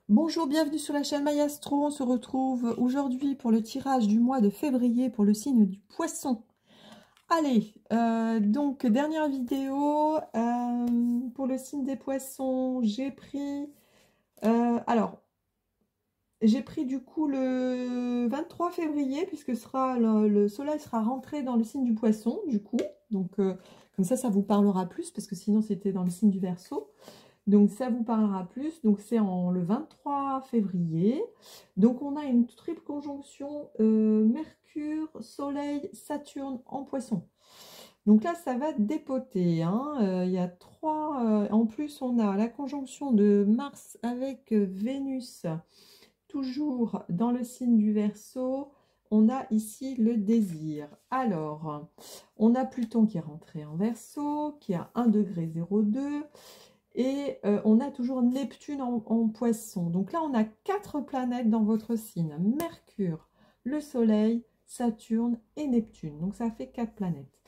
Bonjour, bienvenue sur la chaîne Mayastro. On se retrouve aujourd'hui pour le tirage du mois de février pour le signe du Poisson. Allez, donc dernière vidéo pour le signe des Poissons. J'ai pris, j'ai pris du coup le 23 février puisque le soleil sera rentré dans le signe du Poisson du coup. Donc comme ça vous parlera plus parce que sinon c'était dans le signe du Verseau. Donc, ça vous parlera plus. Donc, c'est le 23 février. Donc, on a une triple conjonction Mercure, Soleil, Saturne en Poisson. Donc là, ça va dépoter. Il y a trois. En plus, on a la conjonction de Mars avec Vénus, toujours dans le signe du Verseau. On a ici le désir. Alors, on a Pluton qui est rentré en Verseau, qui a 1,02 degré. Et on a toujours Neptune en Poisson. Donc là, on a 4 planètes dans votre signe. Mercure, le Soleil, Saturne et Neptune. Donc ça fait 4 planètes.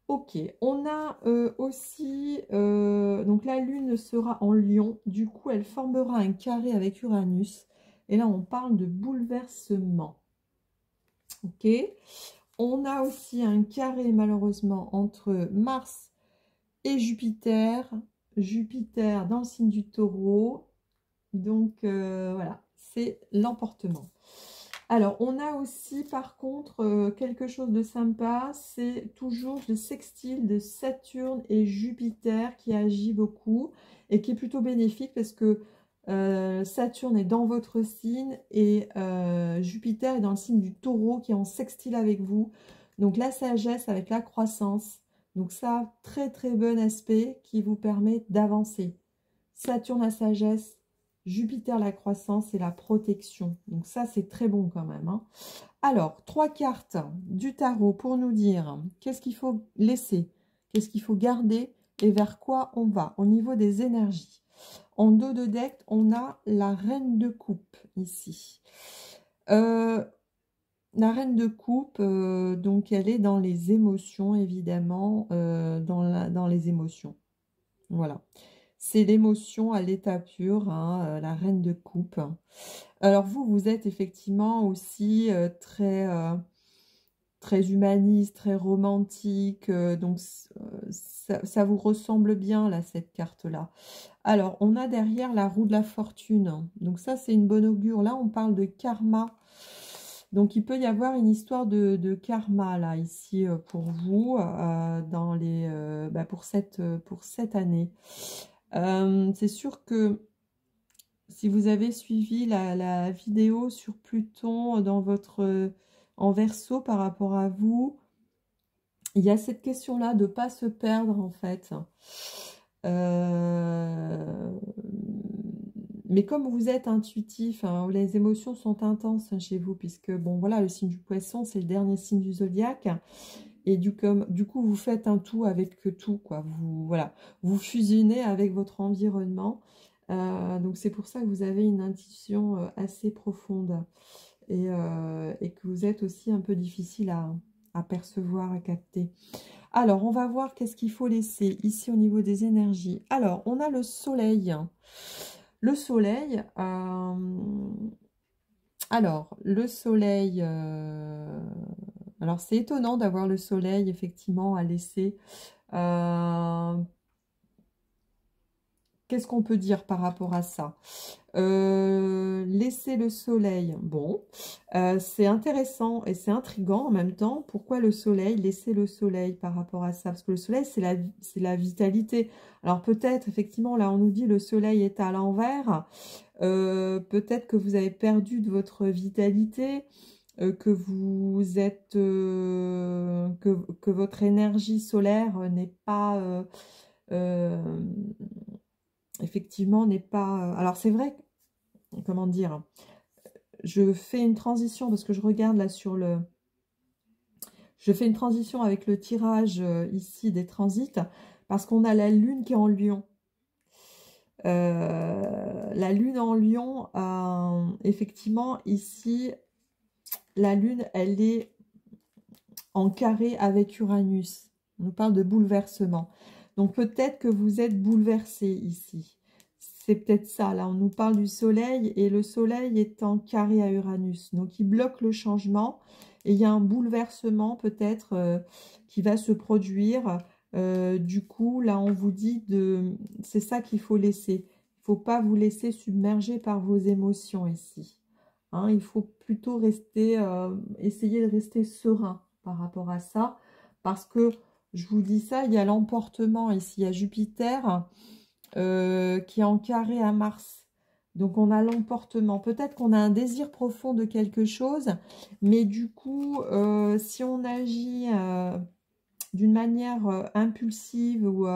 Ok, on a aussi... donc la Lune sera en Lion. Du coup, elle formera un carré avec Uranus. Et là, on parle de bouleversement. Ok. On a aussi un carré, malheureusement, entre Mars et Jupiter. Jupiter dans le signe du Taureau. Donc, voilà, c'est l'emportement. Alors, on a aussi, par contre, quelque chose de sympa. C'est toujours le sextile de Saturne et Jupiter qui agit beaucoup et qui est plutôt bénéfique parce que Saturne est dans votre signe et Jupiter est dans le signe du Taureau qui est en sextile avec vous. Donc, la sagesse avec la croissance. Donc ça, très très bon aspect qui vous permet d'avancer. Saturne la sagesse, Jupiter la croissance et la protection. Donc ça, c'est très bon quand même. Alors, 3 cartes du tarot pour nous dire qu'est-ce qu'il faut laisser, qu'est-ce qu'il faut garder et vers quoi on va au niveau des énergies. En dos de deck, on a la reine de coupe ici. La reine de coupe, donc elle est dans les émotions, évidemment, dans les émotions. Voilà. C'est l'émotion à l'état pur, la reine de coupe. Alors vous êtes effectivement aussi très humaniste, très romantique. Donc ça vous ressemble bien, là, cette carte-là. Alors, on a derrière la roue de la fortune. Donc ça, c'est une bonne augure. Là, on parle de karma. Donc, il peut y avoir une histoire de karma, là, ici, pour vous, pour cette année. C'est sûr que si vous avez suivi la vidéo sur Pluton en Verseau par rapport à vous, il y a cette question-là de ne pas se perdre, en fait. Mais comme vous êtes intuitif, les émotions sont intenses chez vous, puisque, bon, voilà, le signe du Poisson, c'est le dernier signe du zodiaque. Et du coup, vous faites un tout avec tout, quoi. Vous fusionnez avec votre environnement. Donc, c'est pour ça que vous avez une intuition assez profonde. Et que vous êtes aussi un peu difficile à percevoir, à capter. Alors, on va voir qu'est-ce qu'il faut laisser ici au niveau des énergies. Alors, on a le soleil. Le soleil, alors c'est étonnant d'avoir le soleil effectivement à laisser. Qu'est-ce qu'on peut dire par rapport à ça? Laisser le soleil, bon, c'est intéressant et c'est intriguant en même temps. Pourquoi le soleil? Laisser le soleil par rapport à ça? Parce que le soleil, c'est la vitalité. Alors peut-être, effectivement, là on nous dit le soleil est à l'envers. Peut-être que vous avez perdu de votre vitalité, que vous êtes, que votre énergie solaire n'est pas... effectivement, n'est pas... Alors c'est vrai, comment dire, je fais une transition parce que je regarde là sur le... Je fais une transition avec le tirage ici des transits parce qu'on a la Lune qui est en Lion. La Lune en Lion, effectivement, ici, la Lune, elle est en carré avec Uranus. On nous parle de bouleversement. Donc peut-être que vous êtes bouleversé ici. C'est peut-être ça. Là, on nous parle du soleil et le soleil est en carré à Uranus. Donc, il bloque le changement et il y a un bouleversement peut-être qui va se produire. Du coup, là, on vous dit c'est ça qu'il faut laisser. Il ne faut pas vous laisser submerger par vos émotions ici. Hein, il faut plutôt essayer de rester serein par rapport à ça. Parce que, je vous dis ça, il y a l'emportement ici. Il y a Jupiter qui est en carré à Mars. Donc, on a l'emportement. Peut-être qu'on a un désir profond de quelque chose. Mais du coup, si on agit d'une manière impulsive ou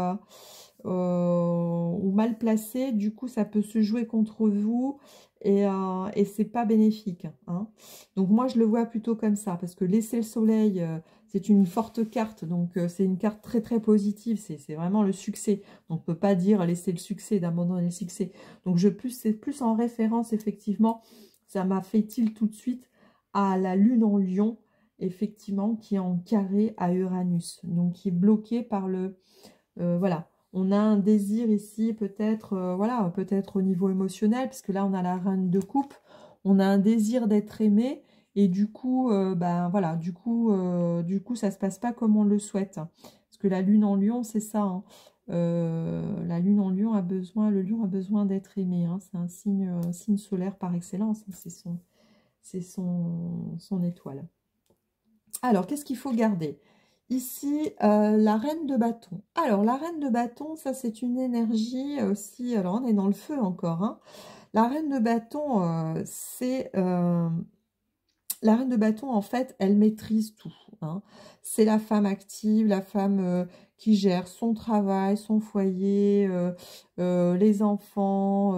mal placée, du coup, ça peut se jouer contre vous et c'est pas bénéfique. Hein. Donc, moi, je le vois plutôt comme ça, parce que laisser le soleil, c'est une forte carte, donc c'est une carte très, très positive, c'est vraiment le succès. On ne peut pas dire laisser le succès, d'abandonner le succès. Donc, c'est plus en référence, effectivement, ça m'a fait tilt tout de suite à la lune en lion, effectivement, qui est en carré à Uranus, donc qui est bloqué par voilà, on a un désir ici, peut-être, voilà, peut-être au niveau émotionnel, puisque là, on a la reine de coupe, on a un désir d'être aimé, et du coup, ben voilà, du coup, ça se passe pas comme on le souhaite. Parce que la lune en lion, c'est ça, hein. La lune en lion le lion a besoin d'être aimé, hein. C'est un signe solaire par excellence, hein. C'est son étoile. Alors, qu'est-ce qu'il faut garder? Ici, la reine de bâton. Alors, la reine de bâton, ça, c'est une énergie aussi. Alors, on est dans le feu encore. Hein. La reine de bâton, la reine de bâton, en fait, elle maîtrise tout. Hein. C'est la femme active, la femme qui gère son travail, son foyer, les enfants,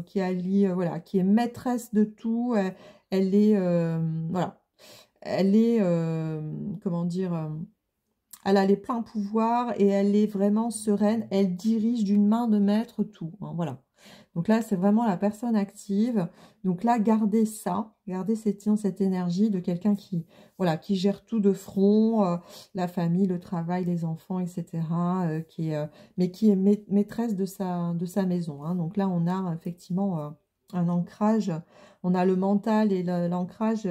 voilà, qui est maîtresse de tout. Elle est, voilà. Elle est, comment dire, elle a les pleins pouvoirs et elle est vraiment sereine. Elle dirige d'une main de maître tout. Hein, voilà. Donc là, c'est vraiment la personne active. Donc là, gardez ça, gardez cette énergie de quelqu'un voilà, qui gère tout de front, la famille, le travail, les enfants, etc. Mais qui est maîtresse de sa maison. Hein. Donc là, on a effectivement un ancrage. On a le mental et l'ancrage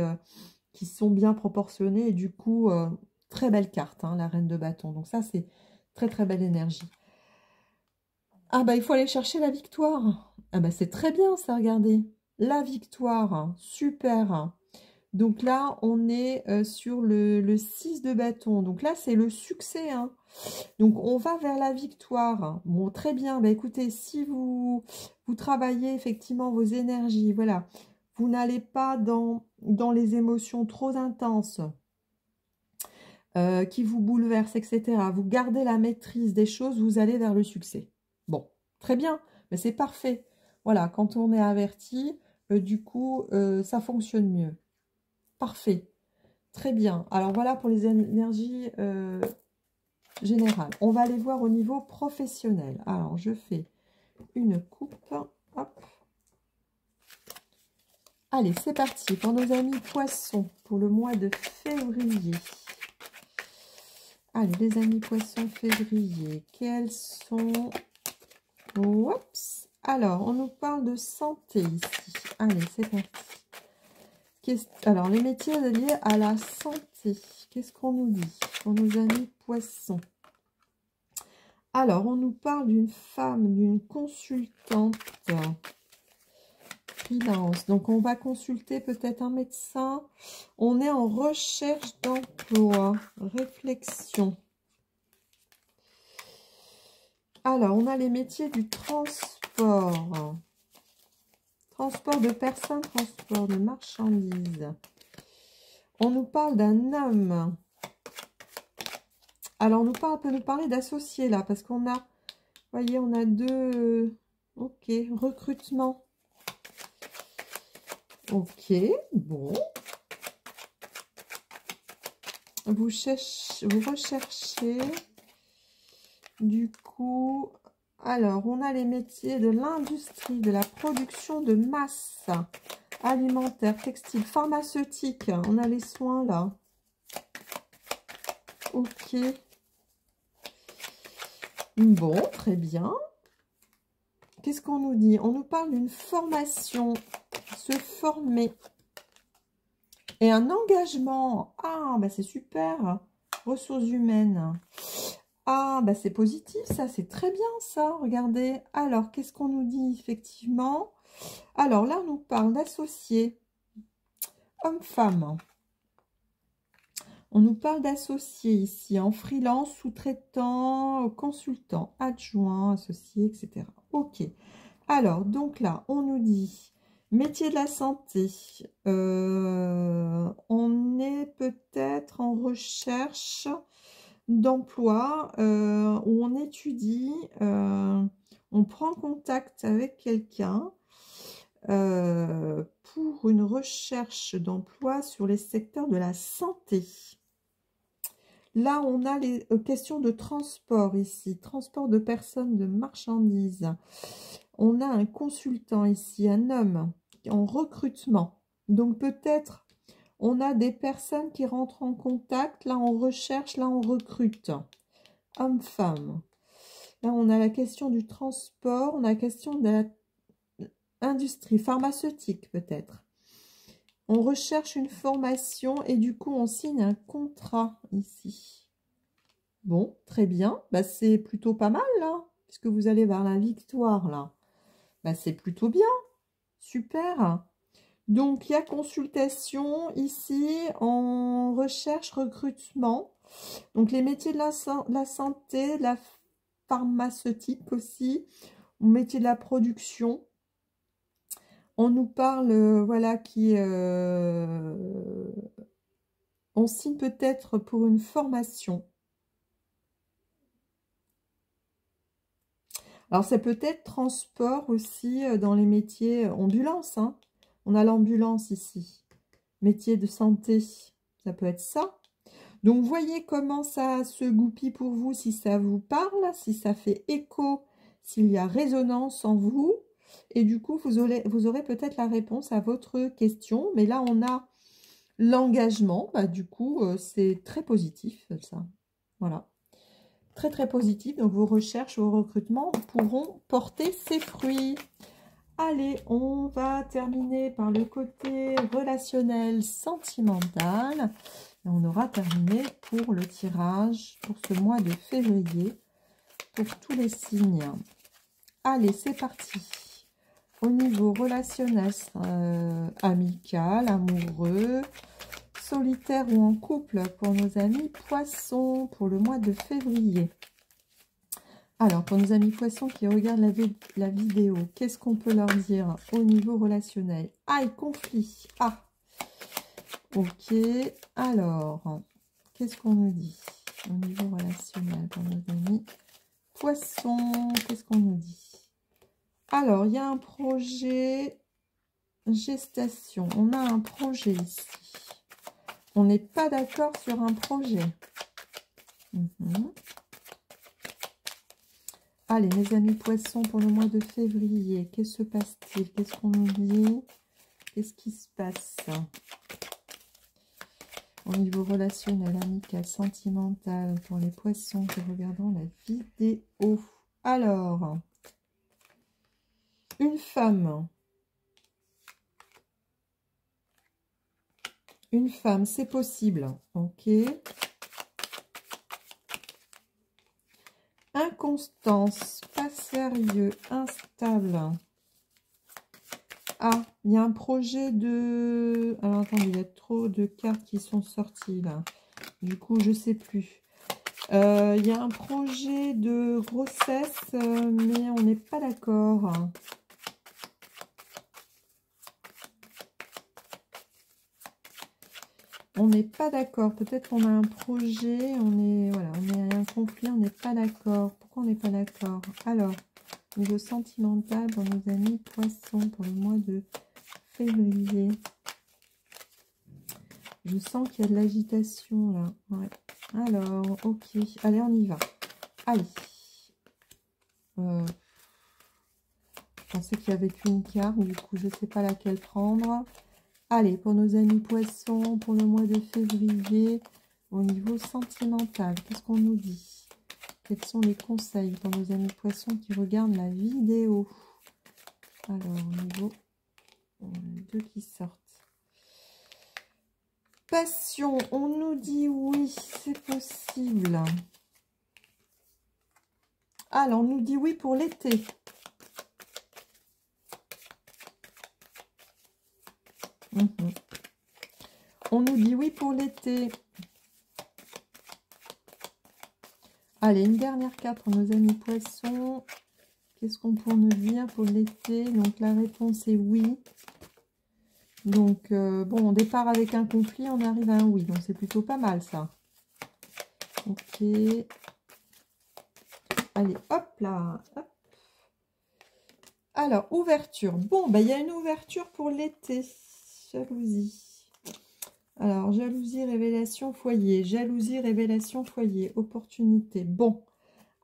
qui sont bien proportionnés et du coup, très belle carte, hein, la reine de bâton. Donc ça, c'est très très belle énergie. Ah bah, il faut aller chercher la victoire. Ah bah, c'est très bien ça, regardez. La victoire, hein, super. Donc là, on est sur le 6 de bâton. Donc là, c'est le succès. Hein. Donc, on va vers la victoire. Bon, très bien. Bah, écoutez, si vous travaillez effectivement vos énergies, voilà, vous n'allez pas dans les émotions trop intenses qui vous bouleversent, etc. Vous gardez la maîtrise des choses, vous allez vers le succès. Bon, très bien, mais c'est parfait. Voilà, quand on est averti, du coup, ça fonctionne mieux. Parfait. Très bien. Alors, voilà pour les énergies générales. On va aller voir au niveau professionnel. Alors, je fais une coupe. Hop. Allez, c'est parti pour nos amis poissons pour le mois de février. Allez, les amis poissons février, quels sont... Oups. Alors, on nous parle de santé ici. Allez, c'est parti. Alors, les métiers liés à la santé. Qu'est-ce qu'on nous dit pour nos amis poissons? Alors, on nous parle d'une femme, d'une consultante. Freelance. Donc, on va consulter peut-être un médecin. On est en recherche d'emploi. Réflexion. Alors, on a les métiers du transport. Transport de personnes, transport de marchandises. On nous parle d'un homme. Alors, on peut nous parler d'associés là, parce qu'on a, vous voyez, on a deux... Ok, recrutement. Ok, bon. Vous recherchez, du coup, alors, on a les métiers de l'industrie, de la production de masse, alimentaire, textile, pharmaceutique. On a les soins là. Ok. Bon, très bien. Qu'est-ce qu'on nous dit? On nous parle d'une formation, se former. Et un engagement. Ah, bah c'est super. Ressources humaines. Ah, bah c'est positif, ça, c'est très bien, ça. Regardez. Alors, qu'est-ce qu'on nous dit, effectivement? Alors, là, on nous parle d'associés. Homme-femme. On nous parle d'associés ici, en freelance, sous-traitant, consultant, adjoint, associé, etc. Ok. Alors, donc là, on nous dit métier de la santé. On est peut-être en recherche d'emploi où on étudie, on prend contact avec quelqu'un pour une recherche d'emploi sur les secteurs de la santé. Là, on a les questions de transport ici, transport de personnes, de marchandises. On a un consultant ici, un homme en recrutement. Donc peut-être on a des personnes qui rentrent en contact. Là, on recherche, là, on recrute. Homme-femme. Là, on a la question du transport. On a la question de l'industrie pharmaceutique, peut-être. On recherche une formation et du coup, on signe un contrat ici. Bon, très bien. Bah, c'est plutôt pas mal, là. Puisque vous allez vers la victoire, là. Bah, c'est plutôt bien. Super. Donc, il y a consultation ici en recherche, recrutement. Donc, les métiers de la santé, de la pharmaceutique aussi, ou métier de la production. On nous parle, voilà, on signe peut-être pour une formation. Alors, c'est peut-être transport aussi dans les métiers ambulance, hein. On a l'ambulance ici. Métier de santé, ça peut être ça. Donc, voyez comment ça se goupille pour vous, si ça vous parle, si ça fait écho, s'il y a résonance en vous. Et du coup, vous aurez peut-être la réponse à votre question. Mais là, on a l'engagement. Bah, du coup, c'est très positif, ça. Voilà. Très, très positif. Donc, vos recherches, vos recrutements pourront porter ses fruits. Allez, on va terminer par le côté relationnel, sentimental. Et on aura terminé pour le tirage pour ce mois de février, pour tous les signes. Allez, c'est parti. Au niveau relationnel, amical, amoureux, solitaire ou en couple pour nos amis poissons pour le mois de février. Alors, pour nos amis poissons qui regardent la vidéo, qu'est-ce qu'on peut leur dire au niveau relationnel? Ah, conflit. Ah, ok. Alors, qu'est-ce qu'on nous dit au niveau relationnel pour nos amis poissons? Qu'est-ce qu'on nous dit? Alors, il y a un projet gestation. On a un projet ici. On n'est pas d'accord sur un projet. Allez, mes amis poissons, pour le mois de février, qu'est-ce se passe-t-il? Qu'est-ce qu'on nous dit? Qu'est-ce qui se passe au niveau relationnel, amical, sentimental, pour les poissons qui regardent la vidéo? Alors, une femme. Une femme, c'est possible. Ok. Inconstance, pas sérieux, instable. Ah, il y a un projet de... Alors, attendez, il y a trop de cartes qui sont sorties, là. Du coup, je ne sais plus. Il y a un projet de grossesse, mais on n'est pas d'accord. On n'est pas d'accord. Peut-être qu'on a un projet, voilà, on a un conflit, on n'est pas d'accord. Pourquoi on n'est pas d'accord? Alors, niveau sentimental pour nos amis poissons pour le mois de février. Je sens qu'il y a de l'agitation là. Ouais. Alors, ok. Allez, on y va. Allez. Je pensais qu'il n'y avait qu'une carte, du coup, je ne sais pas laquelle prendre. Allez, pour nos amis poissons, pour le mois de février, au niveau sentimental, qu'est-ce qu'on nous dit? Quels sont les conseils pour nos amis poissons qui regardent la vidéo? Alors, au niveau, deux qui sortent. Passion, on nous dit oui, c'est possible. Alors, on nous dit oui pour l'été. On nous dit oui pour l'été. Allez, une dernière carte pour nos amis poissons. Qu'est-ce qu'on peut nous dire pour l'été? Donc, la réponse est oui. Donc, bon, on départ avec un conflit, on arrive à un oui. Donc, c'est plutôt pas mal, ça. Ok. Allez, hop là. Hop. Alors, ouverture. Bon, ben, il y a une ouverture pour l'été. Jalousie. Alors, jalousie, révélation, foyer. Jalousie, révélation, foyer. Opportunité. Bon.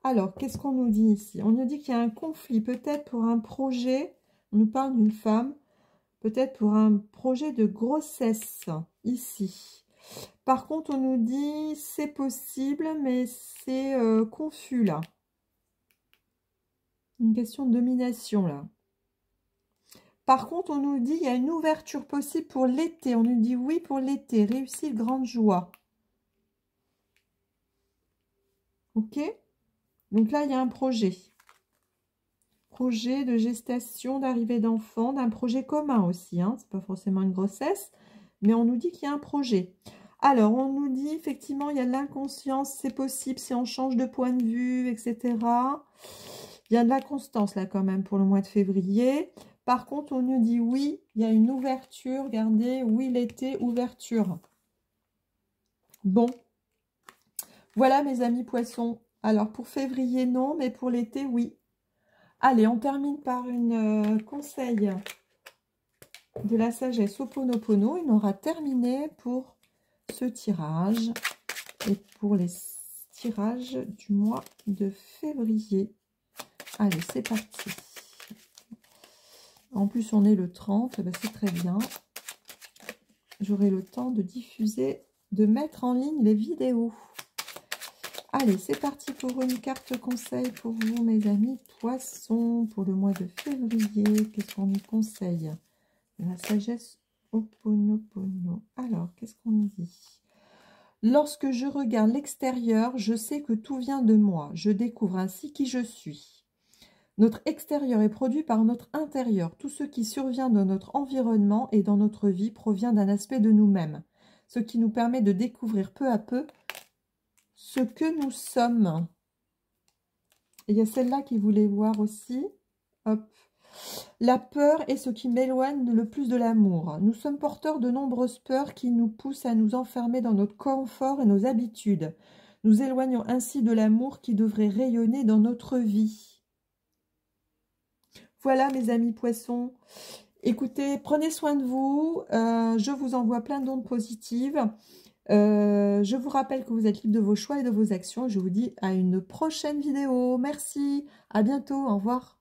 Alors, qu'est-ce qu'on nous dit ici? On nous dit qu'il y a un conflit, peut-être pour un projet. On nous parle d'une femme. Peut-être pour un projet de grossesse, ici. Par contre, on nous dit c'est possible, mais c'est confus, là. Une question de domination, là. Par contre, on nous dit il y a une ouverture possible pour l'été. On nous dit oui pour l'été. Réussite, grande joie. Ok? Donc là, il y a un projet. Projet de gestation, d'arrivée d'enfants, d'un projet commun aussi. Hein. Ce n'est pas forcément une grossesse, mais on nous dit qu'il y a un projet. Alors, on nous dit effectivement, il y a de l'inconscience, c'est possible si on change de point de vue, etc. Il y a de la constance là quand même pour le mois de février. Par contre, on nous dit oui, il y a une ouverture. Regardez, oui, l'été, ouverture. Bon. Voilà mes amis poissons. Alors, pour février, non, mais pour l'été, oui. Allez, on termine par une conseil de la sagesse Ho'oponopono. On aura terminé pour ce tirage et pour les tirages du mois de février. Allez, c'est parti. En plus, on est le 30, ben c'est très bien. J'aurai le temps de diffuser, de mettre en ligne les vidéos. Allez, c'est parti pour une carte conseil pour vous, mes amis poissons, pour le mois de février. Qu'est-ce qu'on nous conseille? La sagesse Ho'oponopono. Alors, qu'est-ce qu'on nous dit? Lorsque je regarde l'extérieur, je sais que tout vient de moi. Je découvre ainsi qui je suis. Notre extérieur est produit par notre intérieur. Tout ce qui survient dans notre environnement et dans notre vie provient d'un aspect de nous-mêmes, ce qui nous permet de découvrir peu à peu ce que nous sommes. Et il y a celle-là qui voulait voir aussi. Hop. La peur est ce qui m'éloigne le plus de l'amour. Nous sommes porteurs de nombreuses peurs qui nous poussent à nous enfermer dans notre confort et nos habitudes. Nous éloignons ainsi de l'amour qui devrait rayonner dans notre vie. Voilà mes amis poissons. Écoutez, prenez soin de vous. Je vous envoie plein d'ondes positives. Je vous rappelle que vous êtes libre de vos choix et de vos actions. Je vous dis à une prochaine vidéo. Merci, à bientôt, au revoir.